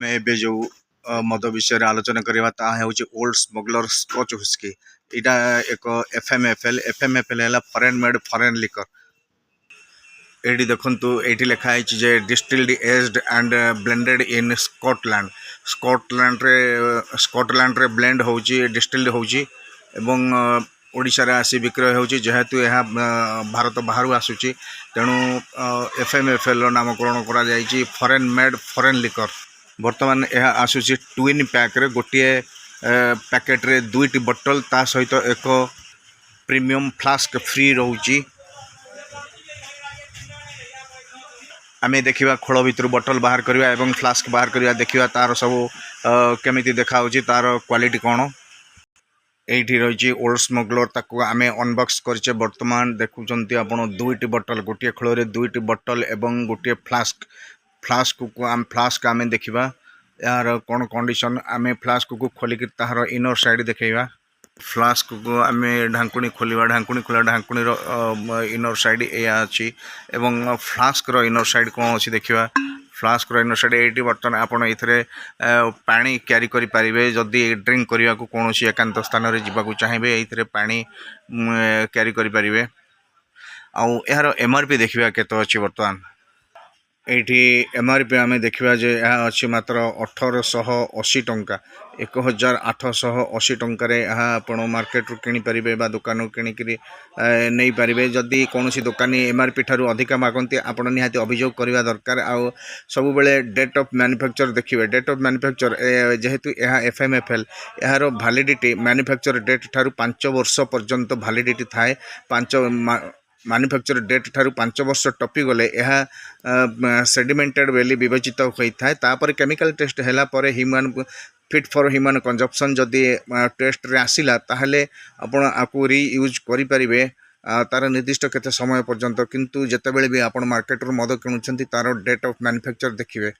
मैं एबे जो मद विषय आलोचना करवा ता ହେଉଛି ओल्ड स्मगलर स्कॉच व्हिस्की। इटा एक एफएमएफएल है फॉरेन मेड फॉरेन लिकर। एटी देखंतु एटी लिखा है जे distilled aged and blended in Scotland रे ब्लेंड होची डिस्टिल्ड होची एवं ओडिशा रे आसी विक्रय होची जेहेतु यह भारत बाहर आसुची तेणु एफएमएफएल नामकरण करा जायची फॉरेन मेड फॉरेन लिकर। बर्तमान यह आसूची ट्विन पैक रे गोटे पैकेट रे दुईटी बोतल ता सहित एक प्रीमियम फ्लास्क फ्री रोची। आमे देखिबा खोल भितर बोतल बाहर करवा एवं फ्लास्क बाहर करवा देखिबा तार सब केमिति देखा होची तार क्वालिटी कोन। एठी रही ओल्ड स्मगलर ताकू आमे अनबॉक्स करचे। वर्तमान देखुचंती आपण दुईटी बोतल गोटे खोल रे दुईटी बोतल एवं गोटे फ्लास्क आमे देखिबा यार कौन कंडीशन। आमे फ्लास्क को खोलिक तार इनर साइड देखा फ्लास्क को आमे ढांकुणी खोलिबा ढांकुणी इनर साइड या अच्छी एवं फ्लास्क रो इनर साइड कौन अच्छी देखा। फ्लास्क रो इनर साइड एटी बर्तन आपड़ ये पानी क्यारी करि परिबे जदि ड्रिंक करने को कौन एकांत स्थान रे जीवाकू चाहिए ये पानी क्यारी करि परिबे। आउ यार एमआरपी देखिबा केतो अछि बर्तमान एठी एमआरपी आमे देखिबा जे यह अछि मात्र 1880 टंका 1880 टंका यह आपण मार्केट रु किनी परिबे बा दुकान किणिकी नहीं पारिबे। जदि कौन दुकानी एमआरपी ठारू अधिका मागंती आपण निहाती अभियोग करबा दरकार। आउ सब बेले डेट ऑफ मैन्युफैक्चर देखिबे। डेट ऑफ मैन्युफैक्चर जेहेतु यह एफएमएफएल यार वैलिडिटी मैन्युफैक्चर डेट ठारू 5 वर्ष पर्यंत वैलिडिटी थाए। 5 मैन्युफैक्चर डेट ठारू 5 वर्ष टपी गले यह सेडिमेंटेड बेली विवेचित होता है। तापर केमिकल टेस्ट हैला परे human fit for human consumption जदि टेस्ट रे आसिला ताहले आपण आकु रीयूज करि परिबे तार निर्दिष्ट केते समय पर्यंत। किंतु जेतेबेले भी आपण मार्केट रो मद किनुचंती तार डेट ऑफ मैन्युफैक्चर देखिबे।